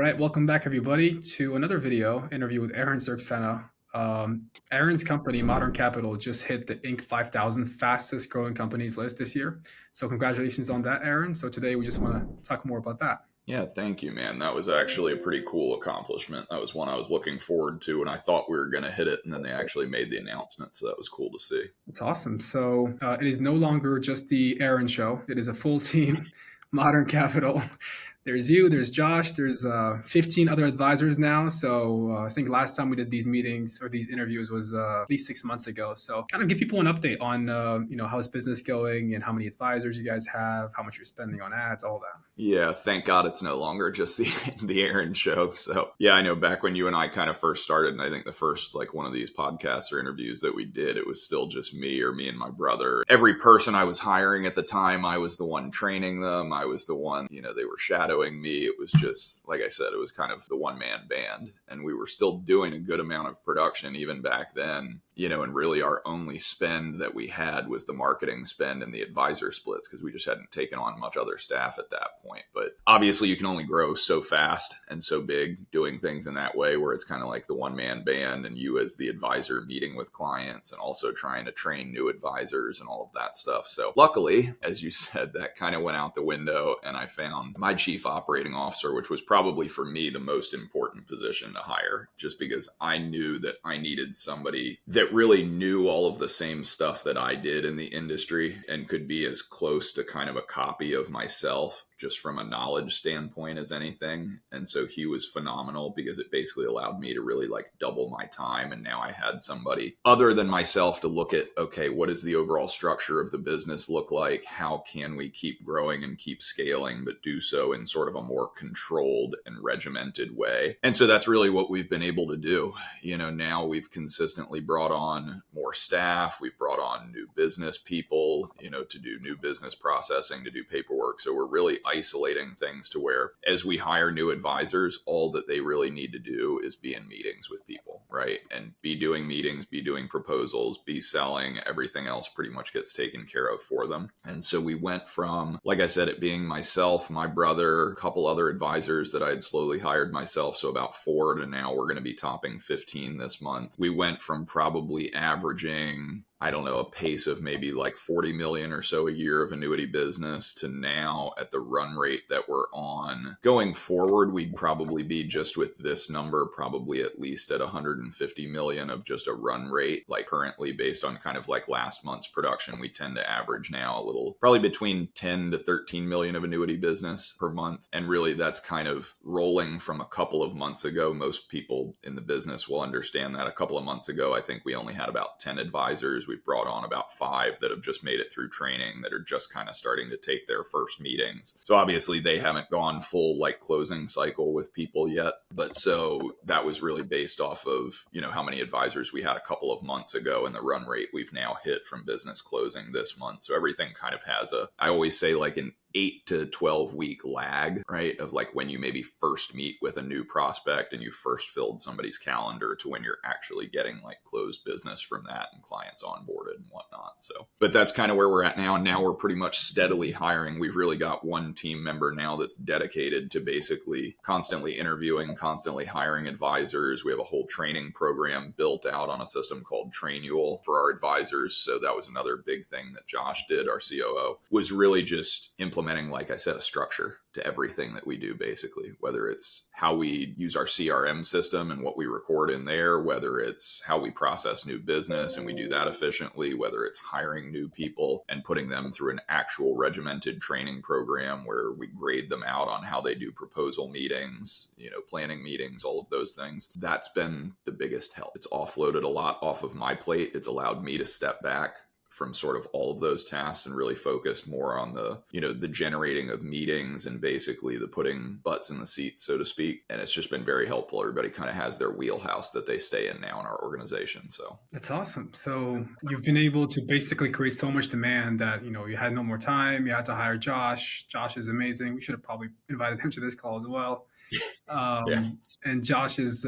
right, welcome back everybody to another video interview with Aaron Zerksena. Aaron's company, Modern Capital, just hit the Inc. 5000 fastest growing companies list this year. So congratulations on that, Aaron. So today we just want to talk more about that. Yeah, thank you, man. That was actually a pretty cool accomplishment. That was one I was looking forward to, and I thought we were going to hit it, and then they actually made the announcement, so that was cool to see. It's awesome. So it is no longer just the Aaron show. It is a full team, Modern Capital. There's you, there's Josh, there's 15 other advisors now. So I think last time we did these meetings or these interviews was at least 6 months ago. So kind of give people an update on, how's business going and how many advisors you guys have, how much you're spending on ads, all that. Yeah, thank God it's no longer just the Aaron show. So yeah, I know back when you and I kind of first started, and I think the first one of these podcasts or interviews that we did, it was still just me and my brother. Every person I was hiring at the time, I was the one training them. I was the one, they were shadowing me. It was just, like I said, it was kind of the one-man band, and we were still doing a good amount of production even back then. And really our only spend that we had was the marketing spend and the advisor splits, because we just hadn't taken on much other staff at that point. But obviously you can only grow so fast and so big doing things in that way, where it's kind of like the one-man band and you as the advisor meeting with clients and also trying to train new advisors and all of that stuff. So luckily, as you said, that kind of went out the window, and I found my chief operating officer, which was probably for me the most important position to hire, just because I knew that I needed somebody that really knew all of the same stuff that I did in the industry and could be as close to kind of a copy of myself, just from a knowledge standpoint, as anything. And so he was phenomenal, because it basically allowed me to really double my time. And now I had somebody other than myself to look at, okay, what does the overall structure of the business look like? How can we keep growing and keep scaling, but do so in sort of a more controlled and regimented way? And so that's really what we've been able to do. Now we've consistently brought on more staff. We've brought on new business people, to do new business processing, to do paperwork. So we're really isolating things to where, as we hire new advisors, all that they really need to do is be in meetings with people, right? And be doing meetings, be doing proposals, be selling. Everything else pretty much gets taken care of for them. And so we went from, like I said, it being myself, my brother, a couple other advisors that I had slowly hired myself, so about 4, to now we're going to be topping 15 this month. We went from probably averaging, I don't know, a pace of maybe 40 million or so a year of annuity business, to now at the run rate that we're on. Going forward, we'd probably be, just with this number, probably at least at 150 million of just a run rate. Currently, based on kind of last month's production, we tend to average now a little, probably between 10 to 13 million of annuity business per month. And really that's kind of rolling from a couple of months ago. Most people in the business will understand that a couple of months ago, I think we only had about 10 advisors. We've brought on about 5 that have just made it through training, that are just kind of starting to take their first meetings. So obviously they haven't gone full closing cycle with people yet. But so that was really based off of, how many advisors we had a couple of months ago, and the run rate we've now hit from business closing this month. So everything kind of has I always say an 8 to 12 week lag, right? Of when you maybe first meet with a new prospect and you first filled somebody's calendar, to when you're actually getting closed business from that and clients onboarded and whatnot. So, but that's kind of where we're at now. And now we're pretty much steadily hiring. We've really got one team member now that's dedicated to basically constantly interviewing, constantly hiring advisors. We have a whole training program built out on a system called Trainual for our advisors. So that was another big thing that Josh did, our COO, was really just implementing, like I said, a structure to everything that we do, basically, whether it's how we use our CRM system and what we record in there, whether it's how we process new business and we do that efficiently, whether it's hiring new people and putting them through an actual regimented training program where we grade them out on how they do proposal meetings, planning meetings, all of those things. That's been the biggest help. It's offloaded a lot off of my plate. It's allowed me to step back from sort of all of those tasks and really focus more on the, the generating of meetings and basically the putting butts in the seats, so to speak. And it's just been very helpful. Everybody kind of has their wheelhouse that they stay in now in our organization. So that's awesome. So you've been able to basically create so much demand that, you had no more time. You had to hire Josh. Josh is amazing. We should have probably invited him to this call as well. Yeah. and Josh is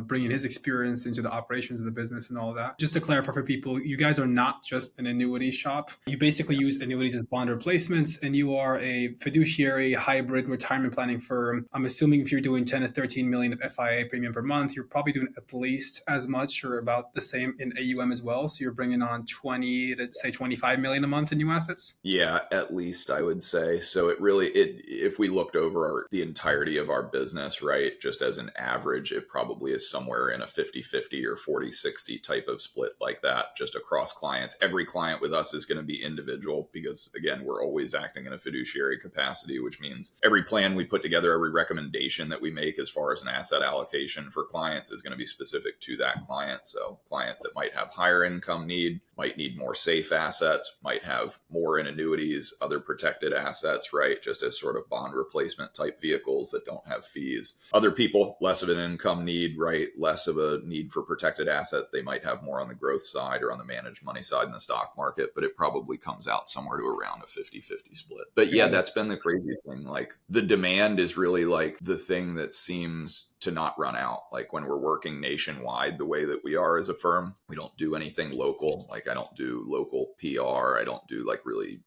bringing his experience into the operations of the business and all of that. Just to clarify for people, you guys are not just an annuity shop. You basically use annuities as bond replacements, and you are a fiduciary hybrid retirement planning firm. I'm assuming if you're doing 10 to 13 million of FIA premium per month, you're probably doing at least as much or about the same in AUM as well. So you're bringing on 20 to say 25 million a month in new assets. Yeah, at least I would say. So if we looked over the entirety of our business, right, just as an average, it probably is somewhere in a 50-50 or 40-60 type of split like that, just across clients. Every client with us is going to be individual because, again, we're always acting in a fiduciary capacity, which means every plan we put together, every recommendation that we make as far as an asset allocation for clients is going to be specific to that client. So clients that might have higher income need, might need more safe assets, might have more in annuities, other protected assets, right? Just as sort of bond replacement type vehicles that don't have fees. Other people, less of an income need, right? Less of a need for protected assets. They might have more on the growth side or on the managed money side in the stock market, but it probably comes out somewhere to around a 50-50 split. But yeah, that's been the crazy thing. Like the demand is really like the thing that seems to not run out. Like when we're working nationwide the way that we are as a firm, we don't do anything local. Like I don't do local PR. I don't do like really,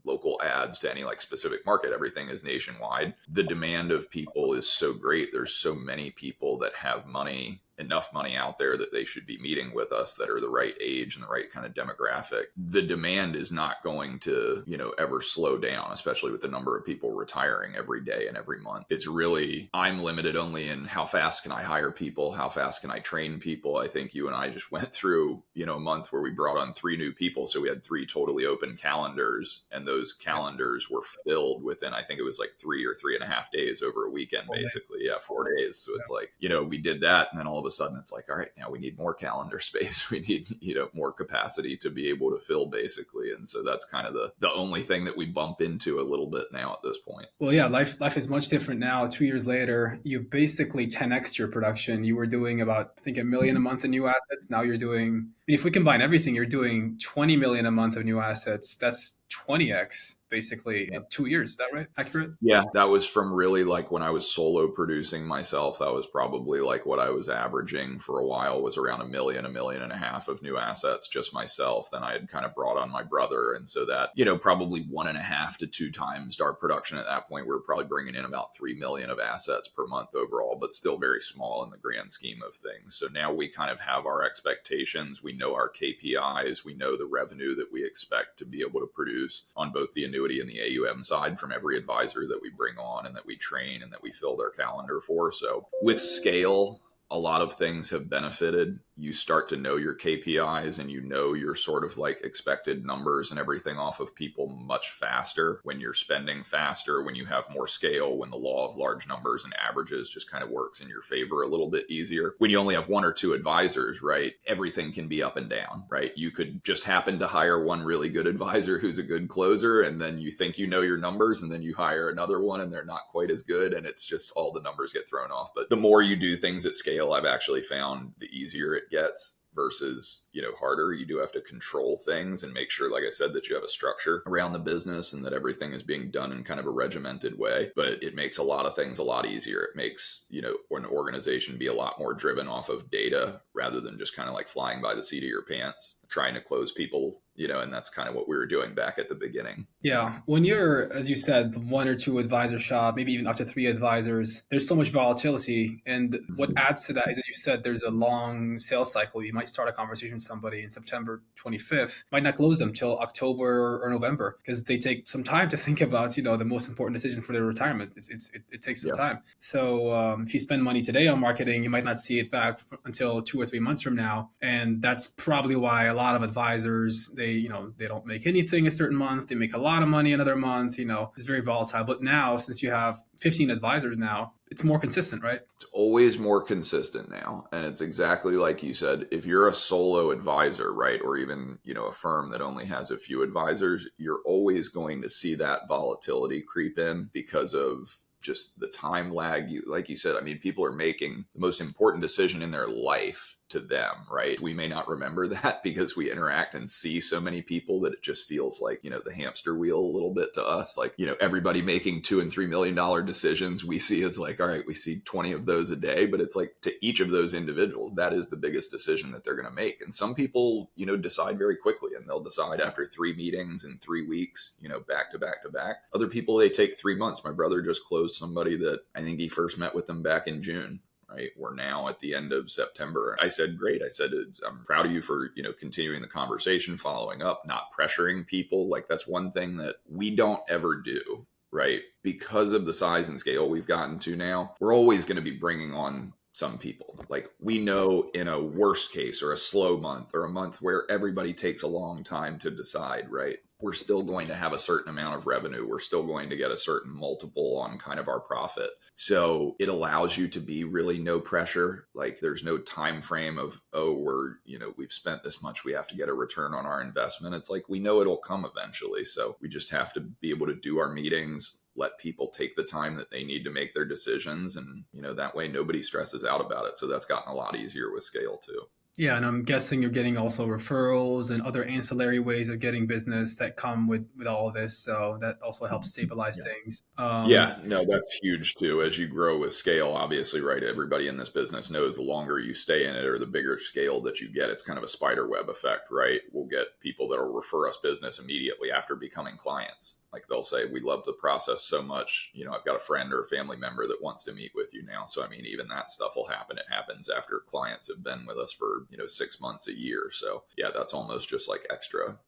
local ads to any like specific market. Everything is nationwide. The demand of people is so great. There's so many people that have enough money out there that they should be meeting with us that are the right age and the right kind of demographic. The demand is not going to, ever slow down, especially with the number of people retiring every day and every month. It's really, I'm limited only in how fast can I hire people? How fast can I train people? I think you and I just went through, a month where we brought on 3 new people. So we had 3 totally open calendars, and those calendars were filled within, I think it was like 3 or 3.5 days over a weekend, basically. Yeah, 4 days. So it's like, we did that. And then all of a sudden it's like, all right, now we need more calendar space. We need, more capacity to be able to fill basically. And so that's kind of the only thing that we bump into a little bit now at this point. Well, yeah, life is much different now. 2 years later, you've basically 10x your production. You were doing about, I think, $1 million a month in new assets. Now you're doing, if we combine everything, you're doing 20 million a month of new assets. That's 20x basically in 2 years. Is that right? Accurate? Yeah, that was from really like when I was solo producing myself. That was probably like what I was averaging for a while was around $1 million, $1.5 million of new assets, just myself. Then I had kind of brought on my brother. And so that, probably 1.5 to 2 times our production at that point. We were probably bringing in about 3 million of assets per month overall, but still very small in the grand scheme of things. So now we kind of have our expectations. We know our KPIs. We know the revenue that we expect to be able to produce on both the annuity and the AUM side from every advisor that we bring on and that we train and that we fill their calendar for. So with scale, a lot of things have benefited. You start to know your KPIs and your sort of like expected numbers and everything off of people much faster when you're spending faster, when you have more scale, when the law of large numbers and averages just kind of works in your favor a little bit easier. When you only have 1 or 2 advisors, right, everything can be up and down, right? You could just happen to hire one really good advisor who's a good closer, and then you think your numbers, and then you hire another one and they're not quite as good, and it's just all the numbers get thrown off. But the more you do things at scale, I've actually found the easier it gets versus, harder. You do have to control things and make sure, like I said, that you have a structure around the business and that everything is being done in kind of a regimented way. But it makes a lot of things a lot easier. It makes, an organization be a lot more driven off of data rather than just kind of like flying by the seat of your pants, trying to close people, and that's kind of what we were doing back at the beginning. Yeah. When you're, as you said, the 1 or 2 advisor shop, maybe even up to 3 advisors, there's so much volatility. And what adds to that is, as you said, there's a long sales cycle. You might start a conversation with somebody in September 25th, might not close them till October or November because they take some time to think about, the most important decision for their retirement. It takes some time. So if you spend money today on marketing, you might not see it back until 2 or 3 months from now. And that's probably why a lot of advisors, they don't make anything a certain month. They make a lot of money another month. It's very volatile. But now, since you have 15 advisors now, it's more consistent, right? It's always more consistent now. And it's exactly like you said, if you're a solo advisor, right, or even, a firm that only has a few advisors, you're always going to see that volatility creep in because of just the time lag. Like you said, people are making the most important decision in their life to them, right? We may not remember that because we interact and see so many people that it just feels like, the hamster wheel a little bit to us. Like, everybody making $2 and $3 million decisions we see as like, all right, we see 20 of those a day, but it's like to each of those individuals, that is the biggest decision that they're going to make. And some people, decide very quickly, and they'll decide after 3 meetings in 3 weeks, back to back to back. Other people, they take 3 months. My brother just closed somebody that I think he first met with them back in June. Right. We're now at the end of September. I said, great. I said, I'm proud of you for, continuing the conversation, following up, not pressuring people. Like, that's one thing that we don't ever do. Right. Because of the size and scale we've gotten to now, we're always going to be bringing on some people. Like, we know in a worst case or a slow month or a month where everybody takes a long time to decide, right? We're still going to have a certain amount of revenue. We're still going to get a certain multiple on kind of our profit. So it allows you to be really no pressure. Like, there's no time frame of, we've spent this much, we have to get a return on our investment. It's like, we know it'll come eventually. So we just have to be able to do our meetings, let people take the time that they need to make their decisions. And, that way nobody stresses out about it. So that's gotten a lot easier with scale too. Yeah, and I'm guessing you're getting also referrals and other ancillary ways of getting business that come with all of this. So that also helps stabilize things. No, that's huge too. As you grow with scale, obviously, right? Everybody in this business knows the longer you stay in it or the bigger scale that you get, it's kind of a spider web effect, right? We'll get people that will refer us business immediately after becoming clients. Like, they'll say, we love the process so much. I've got a friend or a family member that wants to meet with you now. So, I mean, even that stuff will happen. It happens after clients have been with us for, 6 months, a year. So yeah, that's almost just like extra,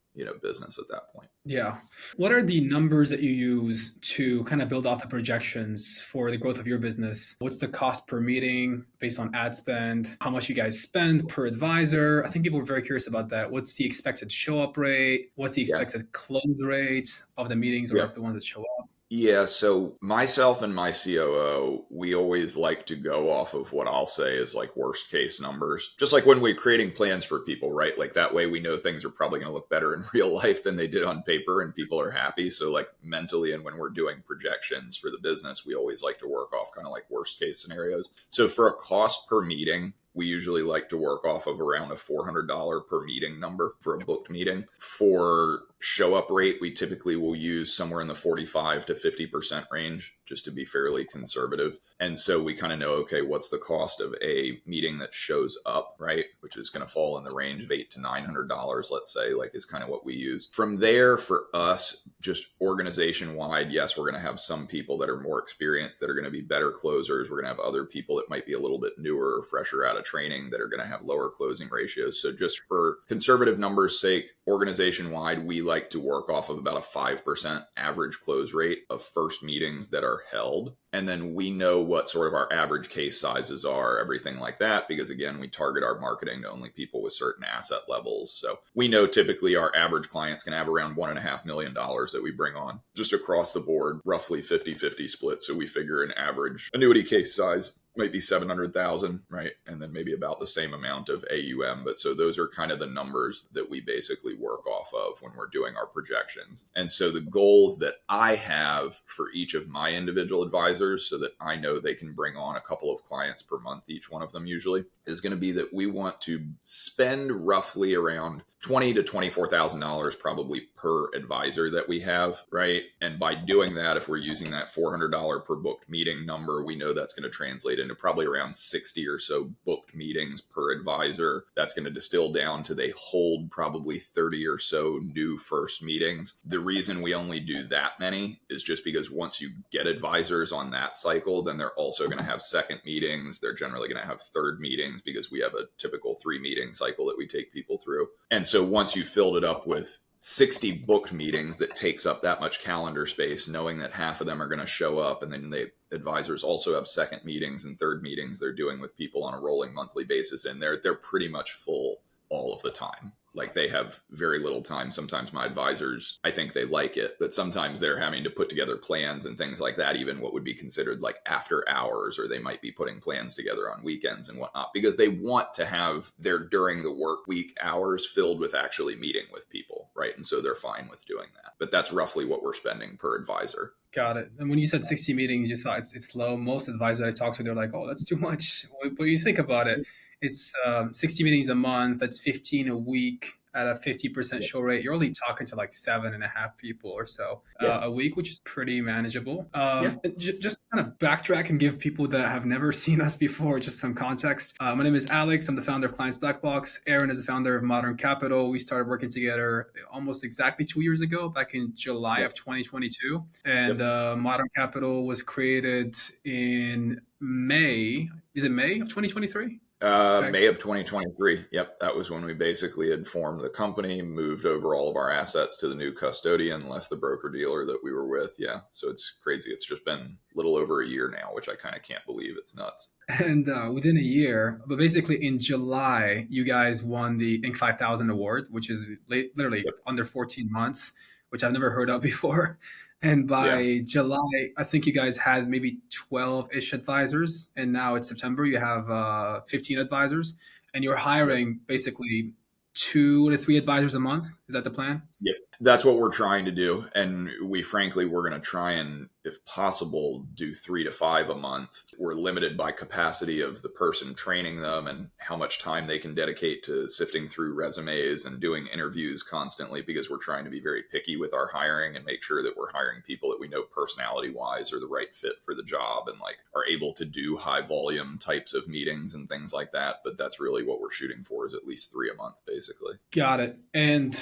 business at that point. Yeah. What are the numbers that you use to kind of build off the projections for the growth of your business? What's the cost per meeting based on ad spend? How much you guys spend per advisor? I think people are very curious about that. What's the expected show up rate? What's the expected close rate of the meetings or the ones that show up? Yeah, so myself and my COO, we always like to go off of what I'll say is like worst case numbers. Just like when we're creating plans for people, right? Like, that way we know things are probably going to look better in real life than they did on paper, and people are happy. So like mentally, and when we're doing projections for the business, we always like to work off kind of like worst case scenarios. So for a cost per meeting, we usually like to work off of around a $400 per meeting number for a booked meeting. For show up rate, we typically will use somewhere in the 45 to 50% range, just to be fairly conservative. And so we kind of know, okay, what's the cost of a meeting that shows up, right? Which is going to fall in the range of $800 to $900, let's say, like, is kind of what we use. From there, for us, just organization wide, yes, we're going to have some people that are more experienced that are going to be better closers. We're going to have other people that might be a little bit newer or fresher out of training that are going to have lower closing ratios. So just for conservative numbers' sake, organization wide, we like to work off of about a 5% average close rate of first meetings that are held. And then we know what sort of our average case sizes are, everything like that, because again, we target our marketing to only people with certain asset levels. So we know typically our average clients can have around $1.5 million that we bring on just across the board, roughly 50-50 split. So we figure an average annuity case size might be 700,000, right? And then maybe about the same amount of AUM. But so those are kind of the numbers that we basically work off of when we're doing our projections. And so the goals that I have for each of my individual advisors, so that I know they can bring on a couple of clients per month, each one of them usually, is going to be that we want to spend roughly around $20,000 to $24,000 probably per advisor that we have, right? And by doing that, if we're using that $400 per booked meeting number, we know that's going to translate into probably around 60 or so booked meetings per advisor. That's going to distill down to they hold probably 30 or so new first meetings. The reason we only do that many is just because once you get advisors on that cycle, then they're also going to have second meetings. They're generally going to have third meetings because we have a typical 3-meeting cycle that we take people through. And so once you filled it up with 60 booked meetings, that takes up that much calendar space, knowing that half of them are going to show up. And then the advisors also have second meetings and third meetings they're doing with people on a rolling monthly basis. And they're pretty much full all of the time. Like, they have very little time. Sometimes my advisors, I think they like it, but sometimes they're having to put together plans and things like that, even what would be considered like after hours, or they might be putting plans together on weekends and whatnot, because they want to have their during the work week hours filled with actually meeting with people, right? And so they're fine with doing that. But that's roughly what we're spending per advisor. Got it. And when you said 60 meetings, you thought it's low. Most advisors I talk to, they're like, oh, that's too much. But you think about it, it's 60 meetings a month. That's 15 a week at a 50% Yeah. show rate. You're only talking to like 7.5 people or so Yeah. a week, which is pretty manageable. Yeah. And just kind of backtrack and give people that have never seen us before just some context. My name is Alex. I'm the founder of Clients Blackbox. Aaron is the founder of Modern Capital. We started working together almost exactly 2 years ago, back in July of 2022. And Modern Capital was created in May. Is it May of 2023? May of 2023. Yep. That was when we basically had formed the company, moved over all of our assets to the new custodian, left the broker dealer that we were with. Yeah. So it's crazy. It's just been a little over a year now, which I kind of can't believe. It's nuts. And within a year, but basically in July, you guys won the Inc. 5000 award, which is literally under 14 months, which I've never heard of before. And by July, I think you guys had maybe 12-ish advisors. And now it's September, you have 15 advisors. And you're hiring basically 2 to 3 advisors a month. Is that the plan? Yep. That's what we're trying to do. And we're going to try and, if possible, do 3 to 5 a month. We're limited by capacity of the person training them and how much time they can dedicate to sifting through resumes and doing interviews constantly, because we're trying to be very picky with our hiring and make sure that we're hiring people that we know personality wise are the right fit for the job and like are able to do high volume types of meetings and things like that. But that's really what we're shooting for, is at least 3 a month, basically. Got it. And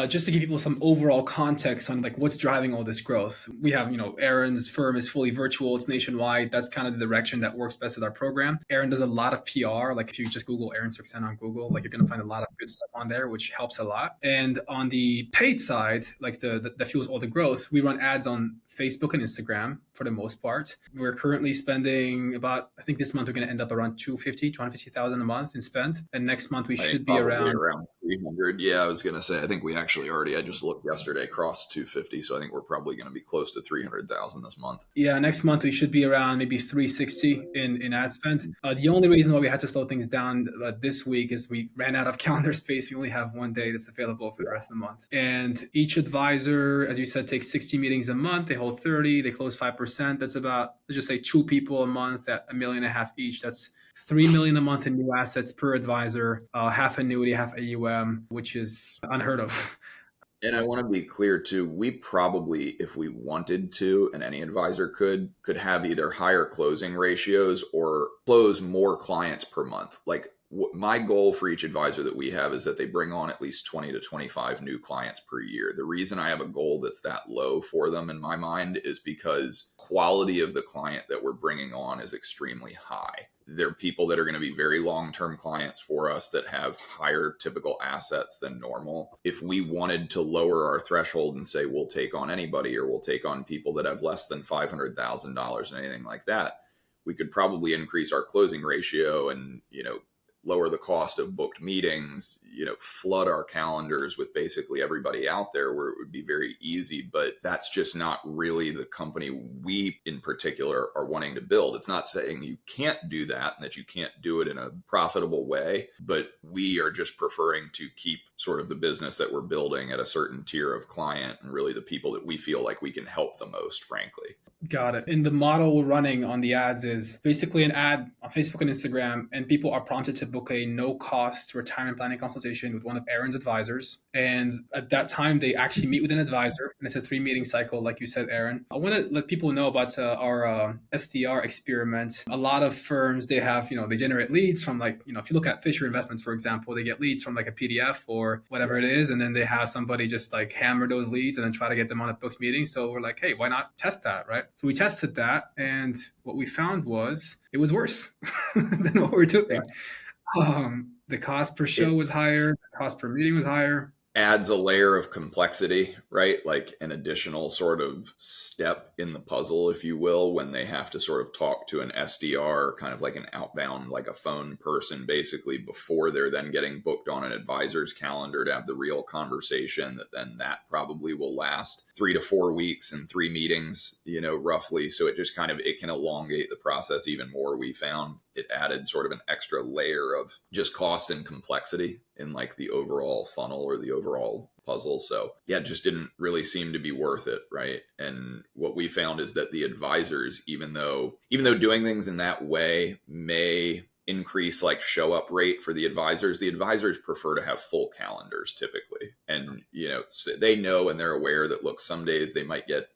just to give people some overall context on like what's driving all this growth, we have, Aaron's firm is fully virtual. It's nationwide. That's kind of the direction that works best with our program. Aaron does a lot of PR. Like if you just Google Aaron Success on Google, like you're going to find a lot of good stuff on there, which helps a lot. And on the paid side, like that fuels all the growth, we run ads on Facebook and Instagram for the most part. We're currently spending about, I think this month we're going to end up around 250,000 a month in spend. And next month we should be around 300. Yeah, I was going to say, I think we actually I just looked yesterday, crossed 250. So I think we're probably going to be close to 300,000 this month. Yeah, next month we should be around maybe 360 in ad spend. The only reason why we had to slow things down this week is we ran out of calendar space. We only have one day that's available for the rest of the month. And each advisor, as you said, takes 60 meetings a month. They hold 30, they close 5%. That's about, let's just say 2 people a month at $1.5 million each. That's $3 million a month in new assets per advisor, half annuity, half AUM, which is unheard of. And I want to be clear too, we probably, if we wanted to, and any advisor could have either higher closing ratios or close more clients per month. Like my goal for each advisor that we have is that they bring on at least 20 to 25 new clients per year. The reason I have a goal that's that low for them in my mind is because quality of the client that we're bringing on is extremely high. They're people that are going to be very long-term clients for us that have higher typical assets than normal. If we wanted to lower our threshold and say we'll take on anybody, or we'll take on people that have less than $500,000 and anything like that, we could probably increase our closing ratio and, lower the cost of booked meetings, flood our calendars with basically everybody out there, where it would be very easy. But that's just not really the company we in particular are wanting to build. It's not saying you can't do that and that you can't do it in a profitable way, but we are just preferring to keep sort of the business that we're building at a certain tier of client and really the people that we feel like we can help the most, frankly. Got it. And the model we're running on the ads is basically an ad on Facebook and Instagram, and people are prompted to book a no-cost retirement planning consultation with one of Aaron's advisors. And at that time, they actually meet with an advisor, and it's a 3-meeting cycle, like you said, Aaron. I want to let people know about our SDR experiment. A lot of firms, they have, they generate leads from if you look at Fisher Investments, for example, they get leads from like a PDF or whatever it is, and then they have somebody just like hammer those leads and then try to get them on a booked meeting. So we're like, hey, why not test that, right? So we tested that, and what we found was it was worse than what we're doing. The cost per show was higher. The cost per meeting was higher. Adds a layer of complexity, right? Like an additional sort of step in the puzzle, if you will, when they have to sort of talk to an SDR, kind of like an outbound, like a phone person, basically, before they're then getting booked on an advisor's calendar to have the real conversation. That probably will last 3 to 4 weeks and 3 meetings, roughly. So it just it can elongate the process even more. We found it added sort of an extra layer of just cost and complexity in like the overall funnel or the overall overall puzzle. So yeah, it just didn't really seem to be worth it, right? And what we found is that the advisors, even though doing things in that way may increase like show up rate for the advisors prefer to have full calendars typically. And, so they know and they're aware that, look, some days they might get,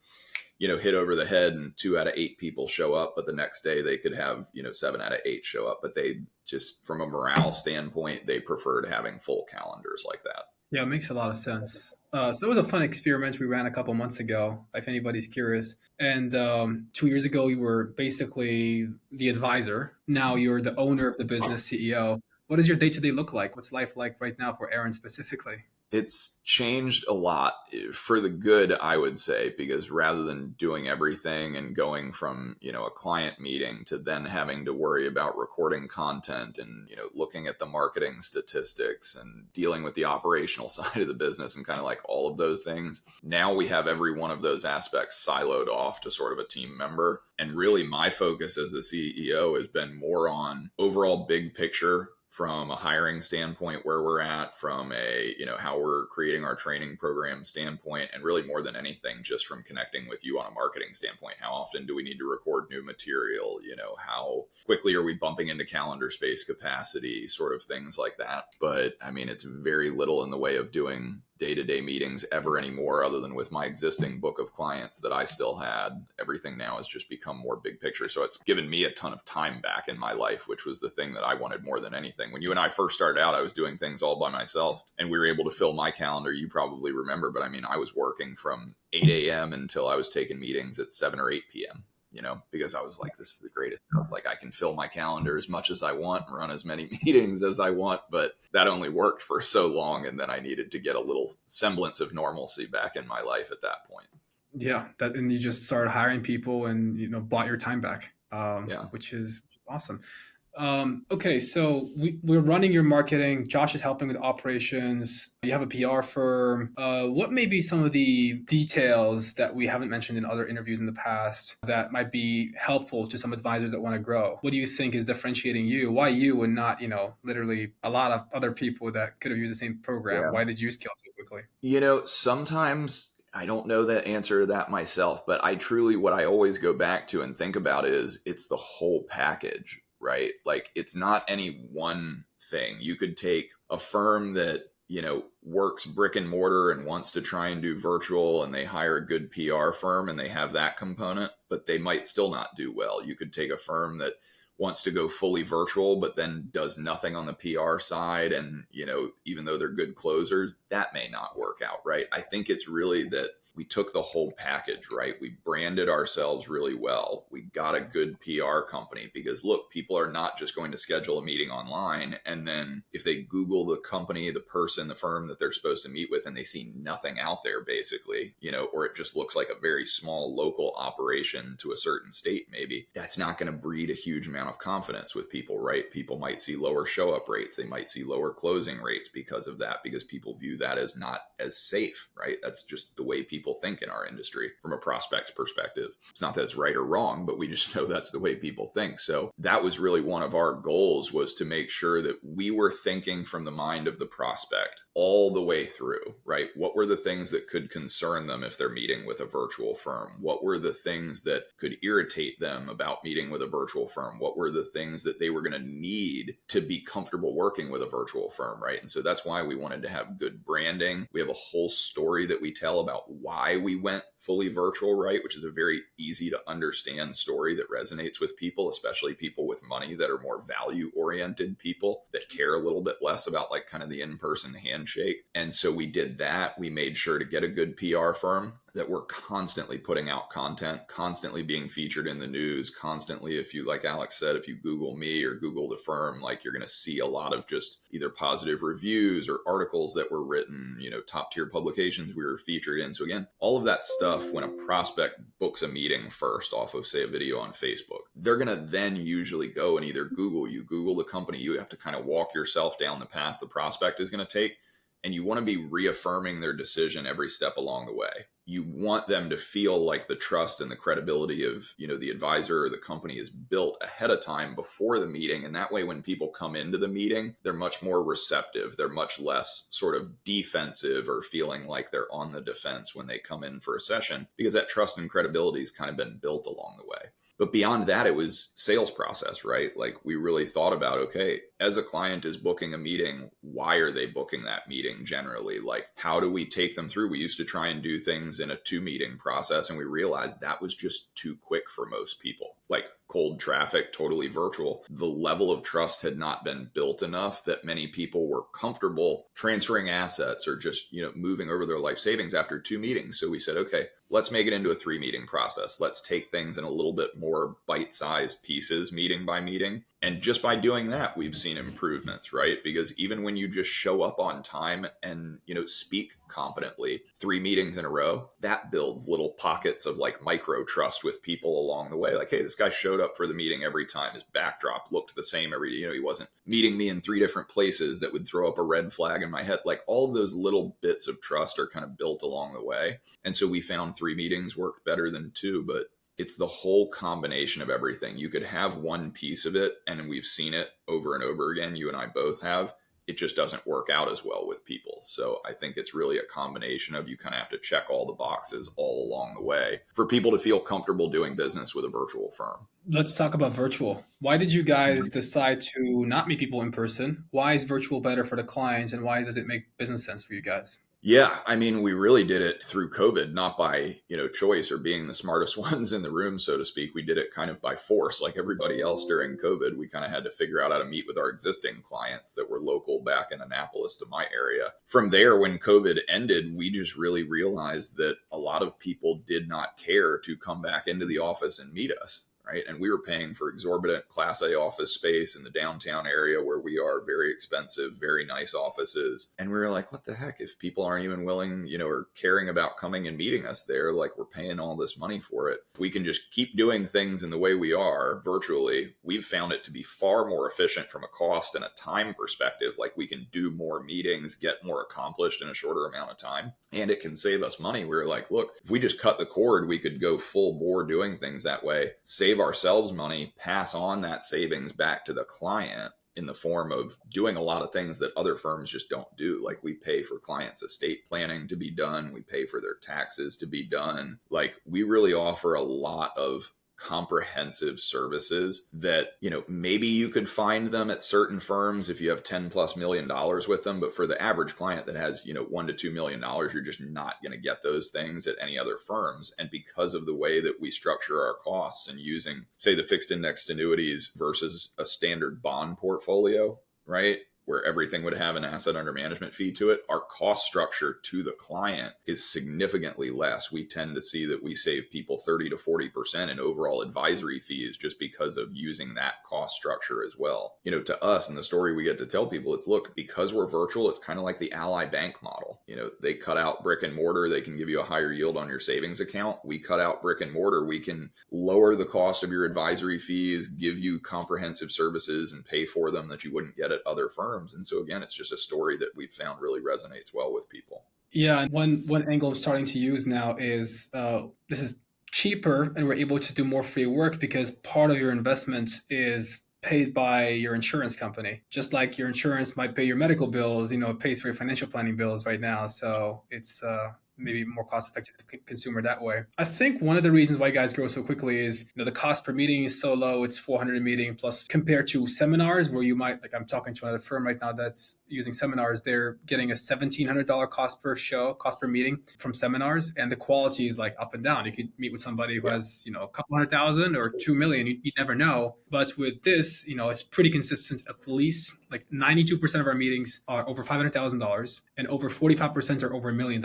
hit over the head and 2 out of 8 people show up, but the next day they could have, 7 out of 8 show up. But they just, from a morale standpoint, they prefer to having full calendars like that. Yeah, it makes a lot of sense. So that was a fun experiment we ran a couple months ago, if anybody's curious. And 2 years ago, you were basically the advisor. Now you're the owner of the business, CEO. What does your day-to-day look like? What's life like right now for Aaron specifically? It's changed a lot for the good, I would say, because rather than doing everything and going from, a client meeting to then having to worry about recording content and, looking at the marketing statistics and dealing with the operational side of the business and kind of like all of those things. Now we have every one of those aspects siloed off to sort of a team member. And really my focus as the CEO has been more on overall big picture, from a hiring standpoint, where we're at, from a, how we're creating our training program standpoint, and really more than anything, just from connecting with you on a marketing standpoint. How often do we need to record new material? How quickly are we bumping into calendar space capacity, sort of things like that. But I mean, it's very little in the way of doing day-to-day meetings ever anymore, other than with my existing book of clients that I still had. Everything now has just become more big picture. So it's given me a ton of time back in my life, which was the thing that I wanted more than anything. When you and I first started out, I was doing things all by myself and we were able to fill my calendar. You probably remember, but I mean, I was working from 8 a.m. until I was taking meetings at 7 or 8 p.m. Because I was like, this is the greatest stuff. Like I can fill my calendar as much as I want, run as many meetings as I want, but that only worked for so long. And then I needed to get a little semblance of normalcy back in my life at that point. Yeah, and you just started hiring people and, bought your time back, Yeah. which is awesome. Okay, so we're running your marketing. Josh is helping with operations. You have a PR firm. What may be some of the details that we haven't mentioned in other interviews in the past that might be helpful to some advisors that want to grow? What do you think is differentiating you? Why you and not, literally a lot of other people that could have used the same program? Yeah. Why did you scale so quickly? Sometimes I don't know the answer to that myself, but what I always go back to and think about is it's the whole package. Right? Like it's not any one thing. You could take a firm that, works brick and mortar and wants to try and do virtual, and they hire a good PR firm and they have that component, but they might still not do well. You could take a firm that wants to go fully virtual, but then does nothing on the PR side. And, even though they're good closers, that may not work out. Right? I think it's really that we took the whole package, right? We branded ourselves really well. We got a good PR company because look, people are not just going to schedule a meeting online. And then if they Google the company, the person, the firm that they're supposed to meet with, and they see nothing out there basically, or it just looks like a very small local operation to a certain state, maybe that's not going to breed a huge amount of confidence with people, right? People might see lower show up rates. They might see lower closing rates because of that, because people view that as not as safe, right? That's just the way people think in our industry from a prospect's perspective. It's not that it's right or wrong, but we just know that's the way people think. So that was really one of our goals, was to make sure that we were thinking from the mind of the prospect all the way through, right? What were the things that could concern them if they're meeting with a virtual firm? What were the things that could irritate them about meeting with a virtual firm? What were the things that they were going to need to be comfortable working with a virtual firm, right? And so that's why we wanted to have good branding. We have a whole story that we tell about why we went fully virtual, right? Which is a very easy to understand story that resonates with people, especially people with money that are more value oriented people that care a little bit less about like kind of the in-person handshake. And so we did that. We made sure to get a good PR firm that we're constantly putting out content, constantly being featured in the news, constantly. If you, like Alex said, if you Google me or Google the firm, like you're going to see a lot of just either positive reviews or articles that were written, top tier publications we were featured in. So again, all of that stuff, when a prospect books a meeting first off of, say, a video on Facebook, they're going to then usually go and either Google the company. You have to kind of walk yourself down the path the prospect is going to take. And you want to be reaffirming their decision every step along the way. you want them to feel like the trust and the credibility of, the advisor or the company is built ahead of time before the meeting. And that way, when people come into the meeting, they're much more receptive. They're much less sort of defensive or feeling like they're on the defense when they come in for a session, because that trust and credibility has kind of been built along the way. But beyond that, it was sales process, right? Like we really thought about, okay, as a client is booking a meeting, why are they booking that meeting generally? Like, how do we take them through? We used to try and do things in a 2-meeting process, and we realized that was just too quick for most people. Like cold traffic, totally virtual. The level of trust had not been built enough that many people were comfortable transferring assets or just, moving over their life savings after 2 meetings. So we said, okay, let's make it into a 3-meeting process. Let's take things in a little bit more bite-sized pieces, meeting by meeting. And just by doing that, we've seen improvements, right? Because even when you just show up on time and, speak competently 3 meetings in a row, that builds little pockets of like micro trust with people along the way. Like, hey, this guy showed up for the meeting every time. His backdrop looked the same every day. He wasn't meeting me in 3 different places that would throw up a red flag in my head. Like all of those little bits of trust are kind of built along the way. And so we found 3 meetings worked better than 2, but it's the whole combination of everything. You could have one piece of it, and we've seen it over and over again. You and I both have. It just doesn't work out as well with people. So I think it's really a combination of you kind of have to check all the boxes all along the way for people to feel comfortable doing business with a virtual firm. Let's talk about virtual. Why did you guys decide to not meet people in person? Why is virtual better for the client, and why does it make business sense for you guys? Yeah, I mean, we really did it through COVID, not by, choice or being the smartest ones in the room, so to speak. We did it kind of by force, like everybody else during COVID. We kind of had to figure out how to meet with our existing clients that were local back in Annapolis to my area. From there, when COVID ended, we just really realized that a lot of people did not care to come back into the office and meet us. Right. And we were paying for exorbitant Class A office space in the downtown area where we are, very expensive, very nice offices. And we were like, what the heck, if people aren't even willing, or caring about coming and meeting us there, like we're paying all this money for it. If we can just keep doing things in the way we are virtually, we've found it to be far more efficient from a cost and a time perspective. Like we can do more meetings, get more accomplished in a shorter amount of time, and it can save us money. We were like, look, if we just cut the cord, we could go full bore doing things that way, save ourselves money, pass on that savings back to the client in the form of doing a lot of things that other firms just don't do. Like we pay for clients' estate planning to be done. We pay for their taxes to be done. Like we really offer a lot of comprehensive services that, maybe you could find them at certain firms if you have $10+ million with them. But for the average client that has, $1 to $2 million, you're just not going to get those things at any other firms. And because of the way that we structure our costs and using, say, the fixed indexed annuities versus a standard bond portfolio, right, where everything would have an asset under management fee to it, our cost structure to the client is significantly less. We tend to see that we save people 30 to 40% in overall advisory fees just because of using that cost structure as well. To us, and the story we get to tell people, it's look, because we're virtual, it's kind of like the Ally Bank model. They cut out brick and mortar. They can give you a higher yield on your savings account. We cut out brick and mortar. We can lower the cost of your advisory fees, give you comprehensive services and pay for them that you wouldn't get at other firms. And so again, it's just a story that we've found really resonates well with people. Yeah, and one angle I'm starting to use now is this is cheaper, and we're able to do more free work because part of your investment is paid by your insurance company. Just like your insurance might pay your medical bills, it pays for your financial planning bills right now. So it's maybe more cost effective to consumer that way. I think one of the reasons why you guys grow so quickly is, the cost per meeting is so low. It's $400 a meeting, plus compared to seminars where you might, like I'm talking to another firm right now that's using seminars, they're getting a $1,700 cost per meeting from seminars. And the quality is like up and down. You could meet with somebody who has, a couple 100,000 or 2 million. You never know. But with this, it's pretty consistent. At least like 92% of our meetings are over $500,000 and over 45% are over $1 million.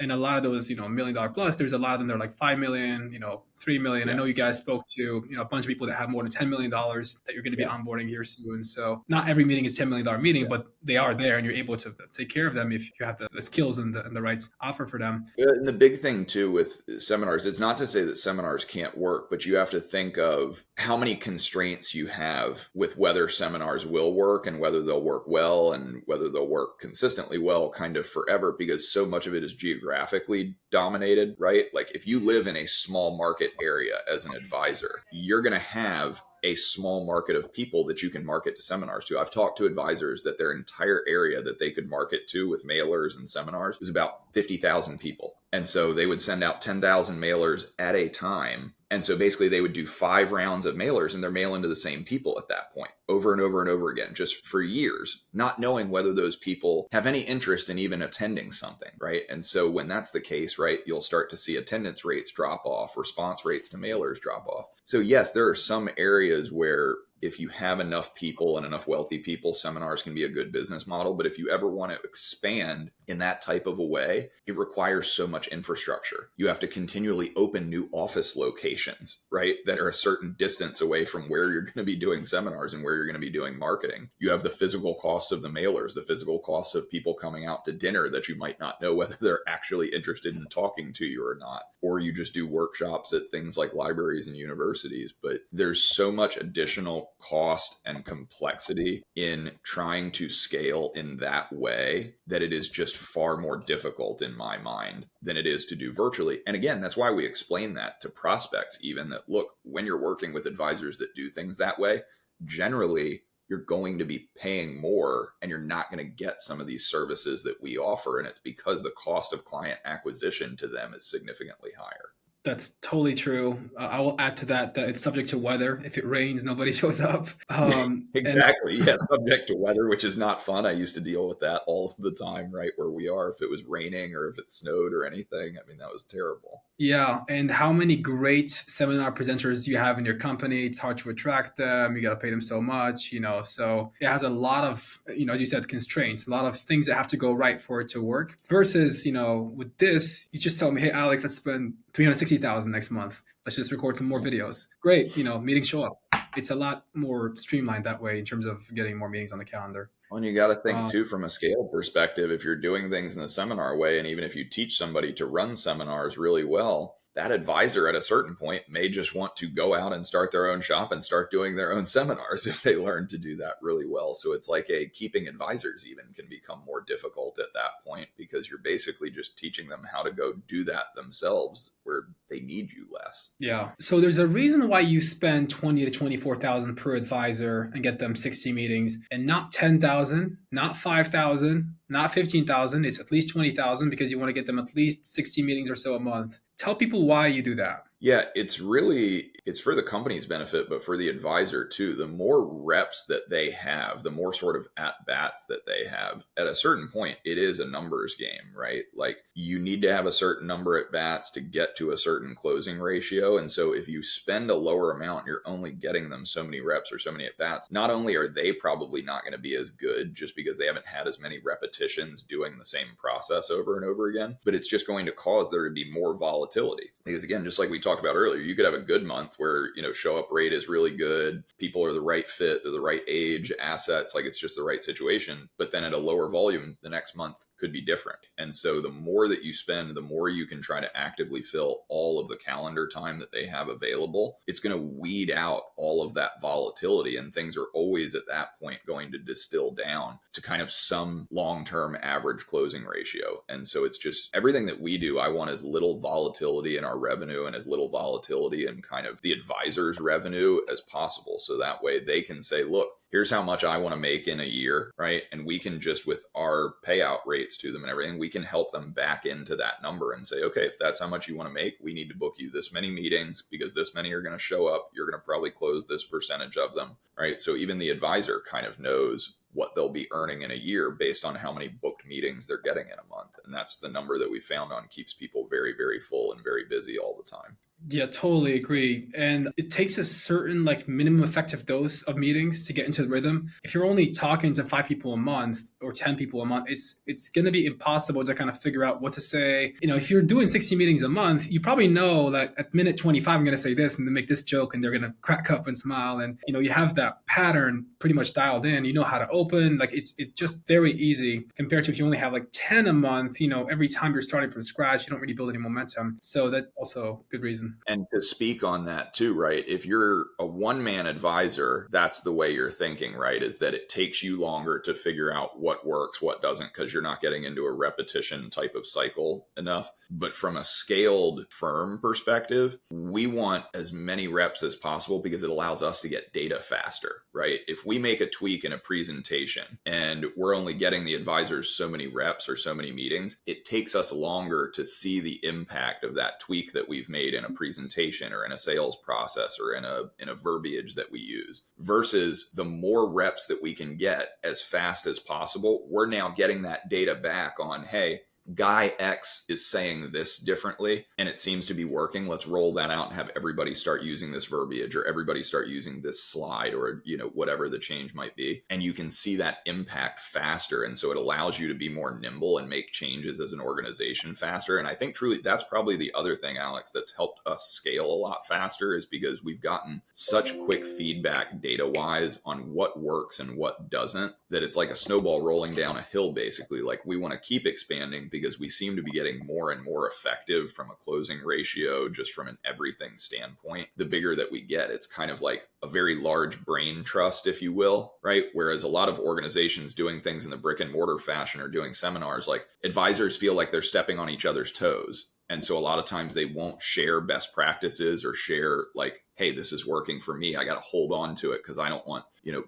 And a lot of those, $1 million plus, there's a lot of them that are like 5 million, 3 million. Yeah. I know you guys spoke to, a bunch of people that have more than $10 million that you're going to be onboarding here soon. So not every meeting is $10 million meeting, but they are there and you're able to take care of them if you have the skills and the right offer for them. And the big thing too with seminars, it's not to say that seminars can't work, but you have to think of how many constraints you have with whether seminars will work and whether they'll work well and whether they'll work consistently well kind of forever, because so much of it is geographic. geographically dominated, right? Like if you live in a small market area as an advisor, you're going to have a small market of people that you can market to seminars to. I've talked to advisors that their entire area that they could market to with mailers and seminars is about 50,000 people. And so they would send out 10,000 mailers at a time. And so basically they would do 5 rounds of mailers and they're mailing to the same people at that point over and over and over again, just for years, not knowing whether those people have any interest in even attending something, right? And so when that's the case, right, you'll start to see attendance rates drop off, response rates to mailers drop off. So yes, there are some areas where if you have enough people and enough wealthy people, seminars can be a good business model. But if you ever want to expand in that type of a way, it requires so much infrastructure. You have to continually open new office locations, right, that are a certain distance away from where you're going to be doing seminars and where you're going to be doing marketing. You have the physical costs of the mailers, the physical costs of people coming out to dinner that you might not know whether they're actually interested in talking to you or not. Or you just do workshops at things like libraries and universities. But there's so much additional cost and complexity in trying to scale in that way that it is just far more difficult in my mind than it is to do virtually. And again, that's why we explain that to prospects, even that, look, when you're working with advisors that do things that way, generally you're going to be paying more and you're not going to get some of these services that we offer. And it's because the cost of client acquisition to them is significantly higher. That's totally true. I will add to that it's subject to weather. If it rains, nobody shows up. Exactly. Yeah. Subject to weather, which is not fun. I used to deal with that all the time, right where we are. If it was raining or if it snowed or anything, I mean, that was terrible. Yeah. And how many great seminar presenters you have in your company? It's hard to attract them. You got to pay them so much, so it has a lot of, as you said, constraints, a lot of things that have to go right for it to work versus, with this, you just tell me, hey, Alex, let's spend 360,000 next month. Let's just record some more videos. Great. Meetings show up. It's a lot more streamlined that way in terms of getting more meetings on the calendar. Well, and you got to think too, from a scale perspective, if you're doing things in the seminar way, and even if you teach somebody to run seminars really well, that advisor at a certain point may just want to go out and start their own shop and start doing their own seminars if they learn to do that really well. So it's like keeping advisors even can become more difficult at that point because you're basically just teaching them how to go do that themselves where they need you less. Yeah. So there's a reason why you spend 20 to 24,000 per advisor and get them 60 meetings and not 10,000, not 5,000, not 15,000. It's at least 20,000 because you want to get them at least 60 meetings or so a month. Tell people why you do that. Yeah, it's for the company's benefit, but for the advisor too. The more reps that they have, the more sort of at-bats that they have, at a certain point, it is a numbers game, right? Like you need to have a certain number at bats to get to a certain closing ratio. And so if you spend a lower amount, you're only getting them so many reps or so many at bats. Not only are they probably not going to be as good just because they haven't had as many repetitions doing the same process over and over again, but it's just going to cause there to be more volatility. Because again, just like we talked about earlier, you could have a good month where, show up rate is really good. People are the right fit, they're the right age, assets, like it's just the right situation. But then at a lower volume, the next month could be different. And so the more that you spend, the more you can try to actively fill all of the calendar time that they have available. It's going to weed out all of that volatility, and things are always at that point going to distill down to kind of some long-term average closing ratio. And so it's just everything that we do, I want as little volatility in our revenue and as little volatility in kind of the advisor's revenue as possible. So that way they can say, look, here's how much I want to make in a year, right? And we can just, with our payout rates to them and everything, we can help them back into that number and say, okay, if that's how much you want to make, we need to book you this many meetings because this many are going to show up. You're going to probably close this percentage of them, right? So even the advisor kind of knows what they'll be earning in a year based on how many booked meetings they're getting in a month. And that's the number that we found on keeps people very, very full and very busy all the time. Yeah, totally agree. And it takes a certain minimum effective dose of meetings to get into the rhythm. If you're only talking to 5 people a month or 10 people a month, it's going to be impossible to kind of figure out what to say. If you're doing 60 meetings a month, you probably know that at minute 25, I'm going to say this and then make this joke and they're going to crack up and smile. And, you have that pattern pretty much dialed in. You know how to open. It's just very easy compared to if you only have 10 a month, every time you're starting from scratch, you don't really build any momentum. So that's also a good reason. person. And to speak on that too, right? If you're a one-man advisor, that's the way you're thinking, right? Is that it takes you longer to figure out what works, what doesn't, because you're not getting into a repetition type of cycle enough. But from a scaled firm perspective, we want as many reps as possible because it allows us to get data faster, right? If we make a tweak in a presentation and we're only getting the advisors so many reps or so many meetings, it takes us longer to see the impact of that tweak that we've made in a presentation or in a sales process or in a verbiage that we use, versus the more reps that we can get as fast as possible, we're now getting that data back on, hey, guy X is saying this differently and it seems to be working. Let's roll that out and have everybody start using this verbiage or everybody start using this slide or, whatever the change might be. And you can see that impact faster. And so it allows you to be more nimble and make changes as an organization faster. And I think truly that's probably the other thing, Alex, that's helped us scale a lot faster, is because we've gotten such quick feedback data wise on what works and what doesn't, that it's like a snowball rolling down a hill, basically. Like, we want to keep expanding because we seem to be getting more and more effective from a closing ratio, just from an everything standpoint. The bigger that we get, it's kind of like a very large brain trust, if you will, right? Whereas a lot of organizations doing things in the brick and mortar fashion or doing seminars, like, advisors feel like they're stepping on each other's toes. And so a lot of times they won't share best practices or share like, hey, this is working for me. I got to hold on to it because I don't want,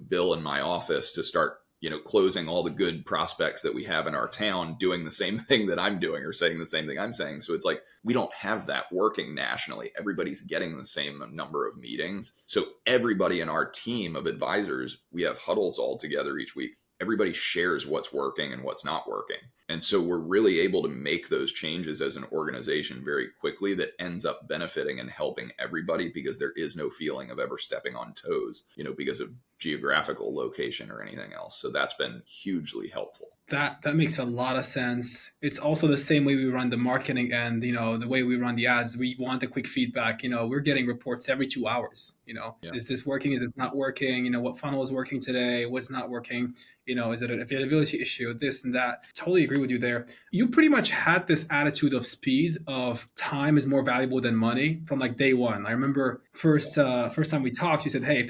Bill in my office to start closing all the good prospects that we have in our town doing the same thing that I'm doing or saying the same thing I'm saying. So it's like, we don't have that working nationally. Everybody's getting the same number of meetings. So everybody in our team of advisors, we have huddles all together each week. Everybody shares what's working and what's not working. And so we're really able to make those changes as an organization very quickly that ends up benefiting and helping everybody, because there is no feeling of ever stepping on toes, because of geographical location or anything else. So that's been hugely helpful. That makes a lot of sense. It's also the same way we run the marketing and, the way we run the ads. We want the quick feedback. We're getting reports every 2 hours. Yeah. Is this working? Is this not working? What funnel is working today? What's not working? Is it an availability issue? This and that. Totally agree with you there. You pretty much had this attitude of speed, of time is more valuable than money from like day one. I remember first time we talked, you said, hey,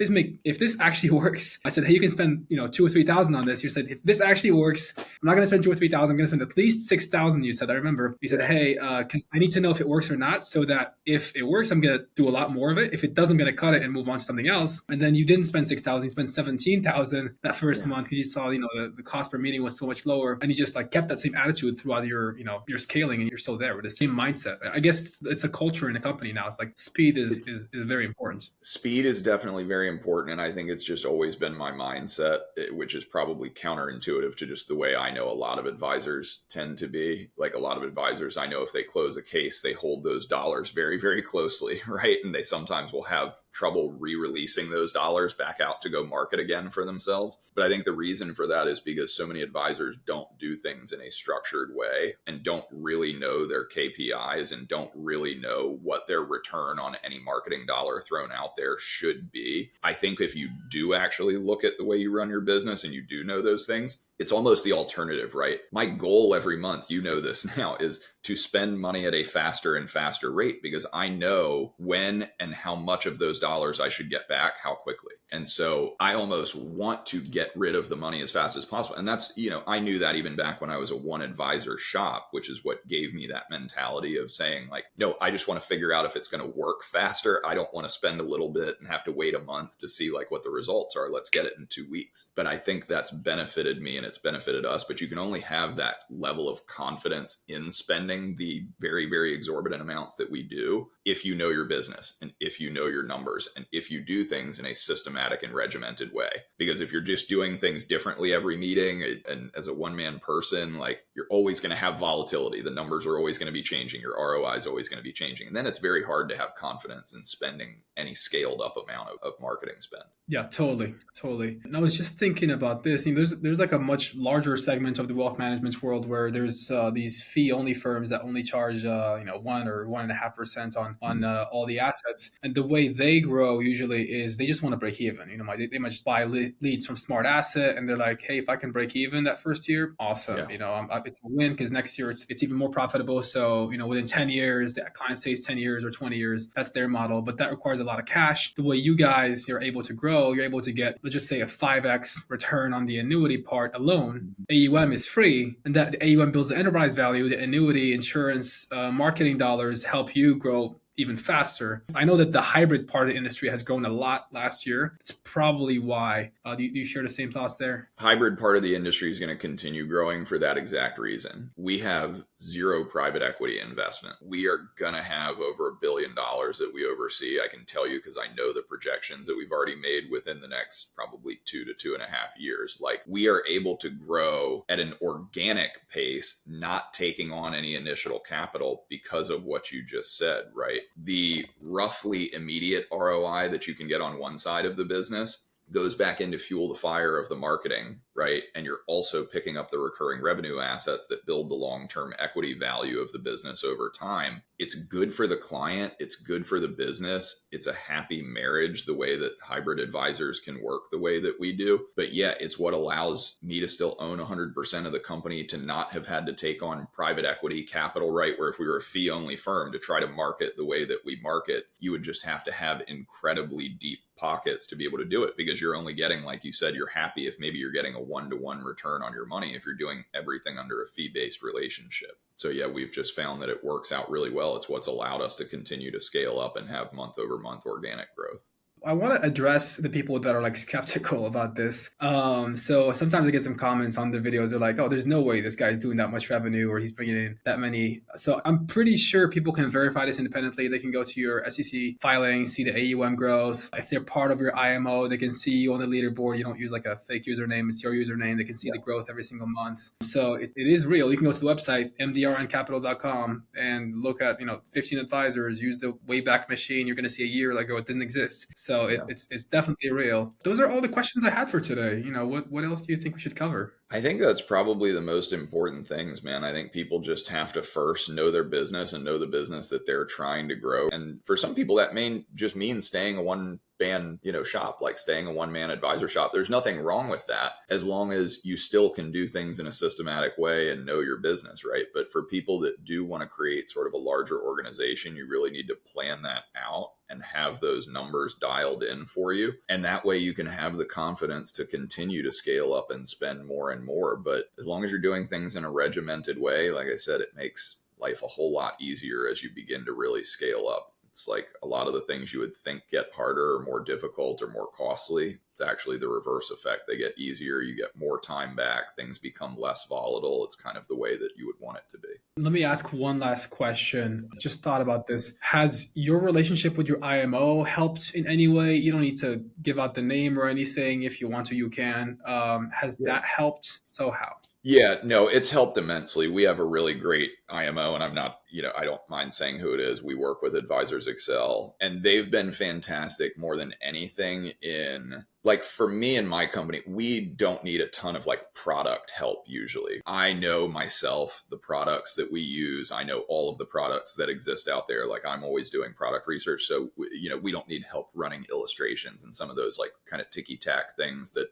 if this actually works, I said, hey, you can spend, 2,000 or 3,000 on this. You said, if this actually works, I'm not going to spend 2,000 or 3,000. I'm going to spend at least 6,000. You said, I remember. You said, hey, because I need to know if it works or not, so that if it works, I'm going to do a lot more of it. If it doesn't, I'm going to cut it and move on to something else. And then you didn't spend 6,000. You spent 17,000 that first month because you saw, the cost per meeting was so much lower, and you just like kept that same attitude throughout your scaling, and you're still there with the same mindset. I guess it's a culture in the company now. It's like speed is very important. Speed is definitely very important. And I think it's just always been my mindset, which is probably counterintuitive to just the way I know a lot of advisors tend to be. Like, a lot of advisors, I know if they close a case, they hold those dollars very, very closely, right? And they sometimes will have trouble re-releasing those dollars back out to go market again for themselves. But I think the reason for that is because so many advisors don't do things in a structured way and don't really know their KPIs and don't really know what their return on any marketing dollar thrown out there should be. I think if you do actually look at the way you run your business and you do know those things, it's almost the alternative, right? My goal every month, this now, is to spend money at a faster and faster rate, because I know when and how much of those dollars I should get back, how quickly. And so I almost want to get rid of the money as fast as possible. And that's, I knew that even back when I was a one advisor shop, which is what gave me that mentality of saying like, no, I just want to figure out if it's going to work faster. I don't want to spend a little bit and have to wait a month to see like what the results are. Let's get it in 2 weeks. But I think that's benefited me and it's benefited us. But you can only have that level of confidence in spending the very, very exorbitant amounts that we do if you know your business and if you know your numbers and if you do things in a systematic and regimented way. Because if you're just doing things differently every meeting and as a one-man person, like, you're always going to have volatility. The numbers are always going to be changing. Your ROI is always going to be changing. And then it's very hard to have confidence in spending any scaled up amount of marketing spend. Yeah, totally, totally. And I was just thinking about this. There's like a much larger segment of the wealth management world where there's these fee only firms that only charge 1 or 1.5% on all the assets, and the way they grow usually is they just want to break even. They might just buy leads from Smart Asset, and they're like, hey, if I can break even that first year, awesome. Yeah. It's a win because next year it's even more profitable. So within 10 years, the client stays 10 years or 20 years. That's their model, but that requires a lot of cash. The way you guys are able to grow, you're able to get, let's just say, a 5x return on the annuity part alone. AUM is free, and that the AUM builds the enterprise value. The annuity, insurance, marketing dollars help you grow even faster. I know that the hybrid part of the industry has grown a lot last year. It's probably why. Do you share the same thoughts there? Hybrid part of the industry is going to continue growing for that exact reason. We have zero private equity investment. We are going to have over $1 billion that we oversee. I can tell you because I know the projections that we've already made within the next probably 2 to 2.5 years. Like, we are able to grow at an organic pace, not taking on any initial capital because of what you just said, right? The roughly immediate ROI that you can get on one side of the business goes back into fuel the fire of the marketing, right? And you're also picking up the recurring revenue assets that build the long-term equity value of the business over time. It's good for the client. It's good for the business. It's a happy marriage, the way that hybrid advisors can work the way that we do. But yeah, it's what allows me to still own 100% of the company, to not have had to take on private equity capital, right? Where if we were a fee only firm, to try to market the way that we market, you would just have to have incredibly deep pockets to be able to do it, because you're only getting, like you said, you're happy if maybe you're getting a 1-to-1 return on your money if you're doing everything under a fee-based relationship. So yeah, we've just found that it works out really well. It's what's allowed us to continue to scale up and have month over month organic growth. I want to address the people that are like skeptical about this. So sometimes I get some comments on the videos. They're like, "Oh, there's no way this guy's doing that much revenue, or he's bringing in that many." So I'm pretty sure people can verify this independently. They can go to your SEC filing, see the AUM growth. If they're part of your IMO, they can see you on the leaderboard. You don't use like a fake username; it's your username. They can see the growth every single month. So it is real. You can go to the website mdrncapital.com and look at 15 advisors. Use the Wayback Machine. You're going to see a year ago it didn't exist. So it's definitely real. Those are all the questions I had for today. What else do you think we should cover? I think that's probably the most important things, man. I think people just have to first know their business and know the business that they're trying to grow. And for some people, that may just mean staying a one-man shop, like staying a one-man advisor shop. There's nothing wrong with that, as long as you still can do things in a systematic way and know your business, right? But for people that do want to create sort of a larger organization, you really need to plan that out and have those numbers dialed in for you. And that way you can have the confidence to continue to scale up and spend more and more. But as long as you're doing things in a regimented way, like I said, it makes life a whole lot easier as you begin to really scale up. It's like a lot of the things you would think get harder or more difficult or more costly. It's actually the reverse effect. They get easier. You get more time back. Things become less volatile. It's kind of the way that you would want it to be. Let me ask one last question. Just thought about this. Has your relationship with your IMO helped in any way? You don't need to give out the name or anything. If you want to, you can. Has that helped? So how? Yeah, no, it's helped immensely. We have a really great IMO, and I don't mind saying who it is. We work with Advisors Excel, and they've been fantastic more than anything in, like, for me and my company, we don't need a ton of like product help usually. I know myself, the products that we use. I know all of the products that exist out there. Like, I'm always doing product research. So, we don't need help running illustrations and some of those like kind of ticky-tack things that,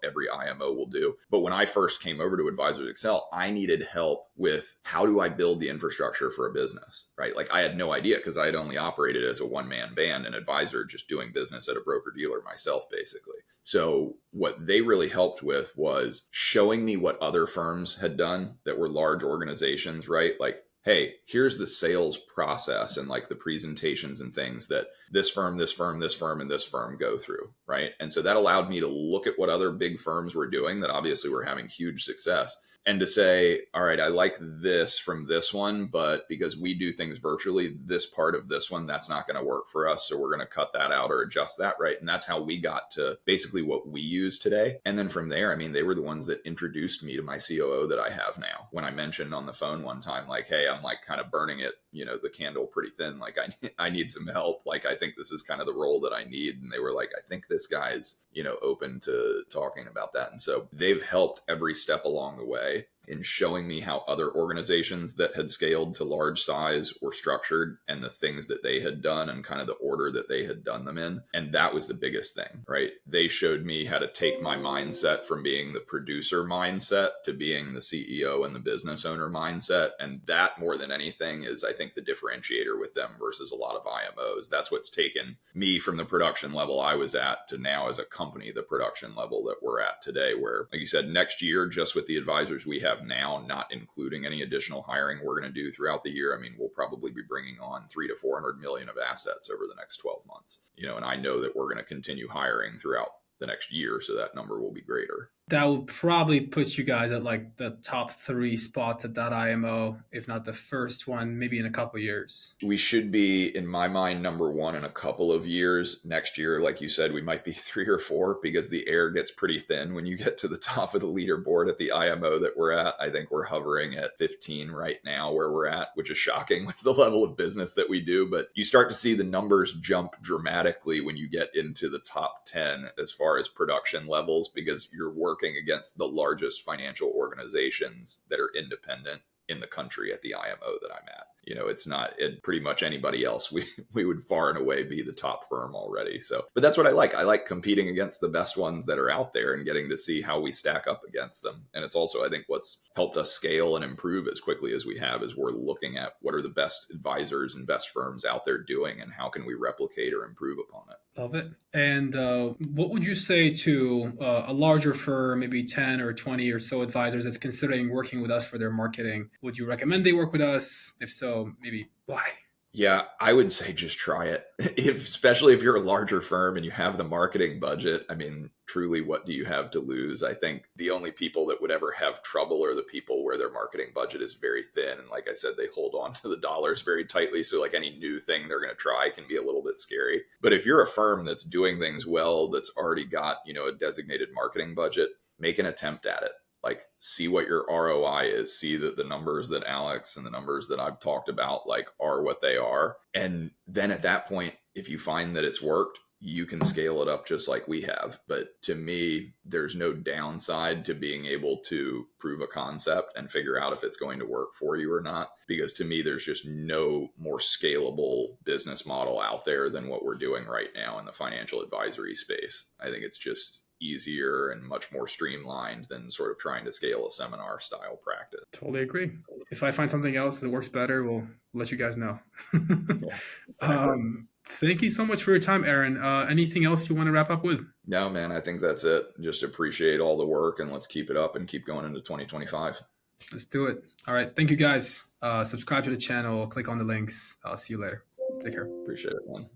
every IMO will do. But when I first came over to Advisors Excel, I needed help with how do I build the infrastructure for a business, right? Like, I had no idea because I had only operated as a one-man band, an advisor, just doing business at a broker-dealer myself, basically. So what they really helped with was showing me what other firms had done that were large organizations, right? Like, hey, here's the sales process and like the presentations and things that this firm, this firm, this firm, and this firm go through, right? And so that allowed me to look at what other big firms were doing that obviously were having huge success, and to say, all right, I like this from this one, but because we do things virtually, this part of this one, that's not going to work for us. So we're going to cut that out or adjust that, right? And that's how we got to basically what we use today. And then from there, I mean, they were the ones that introduced me to my COO that I have now. When I mentioned on the phone one time, like, hey, I'm like kind of burning it, the candle pretty thin. Like I need some help. Like, I think this is kind of the role that I need. And they were like, I think this guy's, open to talking about that. And so they've helped every step along the way in showing me how other organizations that had scaled to large size were structured and the things that they had done and kind of the order that they had done them in. And that was the biggest thing, right? They showed me how to take my mindset from being the producer mindset to being the CEO and the business owner mindset. And that, more than anything, is, I think, the differentiator with them versus a lot of IMOs. That's what's taken me from the production level I was at to now as a company, the production level that we're at today, where, like you said, next year, just with the advisors we have now, not including any additional hiring we're going to do throughout the year, I mean, we'll probably be bringing on 300 to 400 million of assets over the next 12 months, and I know that we're going to continue hiring throughout the next year, so that number will be greater. That would probably put you guys at like the top 3 spots at that IMO, if not the first one, maybe in a couple of years. We should be, in my mind, number 1 in a couple of years. Next year, like you said, we might be 3 or 4 because the air gets pretty thin when you get to the top of the leaderboard at the IMO that we're at. I think we're hovering at 15 right now where we're at, which is shocking with the level of business that we do. But you start to see the numbers jump dramatically when you get into the top 10 as far as production levels, because you're working against the largest financial organizations that are independent in the country at the IMO that I'm at. It's not pretty much anybody else. We would far and away be the top firm already. So, but that's what I like. I like competing against the best ones that are out there and getting to see how we stack up against them. And it's also, I think, what's helped us scale and improve as quickly as we have is we're looking at what are the best advisors and best firms out there doing and how can we replicate or improve upon it. Love it. And what would you say to a larger firm, maybe 10 or 20 or so advisors that's considering working with us for their marketing? Would you recommend they work with us? If so, maybe why? Yeah, I would say just try it. Especially if you're a larger firm and you have the marketing budget. I mean, truly, what do you have to lose? I think the only people that would ever have trouble are the people where their marketing budget is very thin. And like I said, they hold on to the dollars very tightly. So like any new thing they're going to try can be a little bit scary. But if you're a firm that's doing things well, that's already got, a designated marketing budget, make an attempt at it. Like, see what your ROI is, see that the numbers that Alex and the numbers that I've talked about, like, are what they are. And then at that point, if you find that it's worked, you can scale it up just like we have. But to me, there's no downside to being able to prove a concept and figure out if it's going to work for you or not. Because to me, there's just no more scalable business model out there than what we're doing right now in the financial advisory space. I think it's just easier and much more streamlined than sort of trying to scale a seminar style practice. Totally agree. If I find something else that works better, we'll let you guys know. Thank you so much for your time, Aaron. Anything else you want to wrap up with? No, man, I think that's it. Just appreciate all the work and let's keep it up and keep going into 2025. Let's do it. All right. Thank you, guys. Subscribe to the channel. Click on the links. I'll see you later. Take care. Appreciate it, man.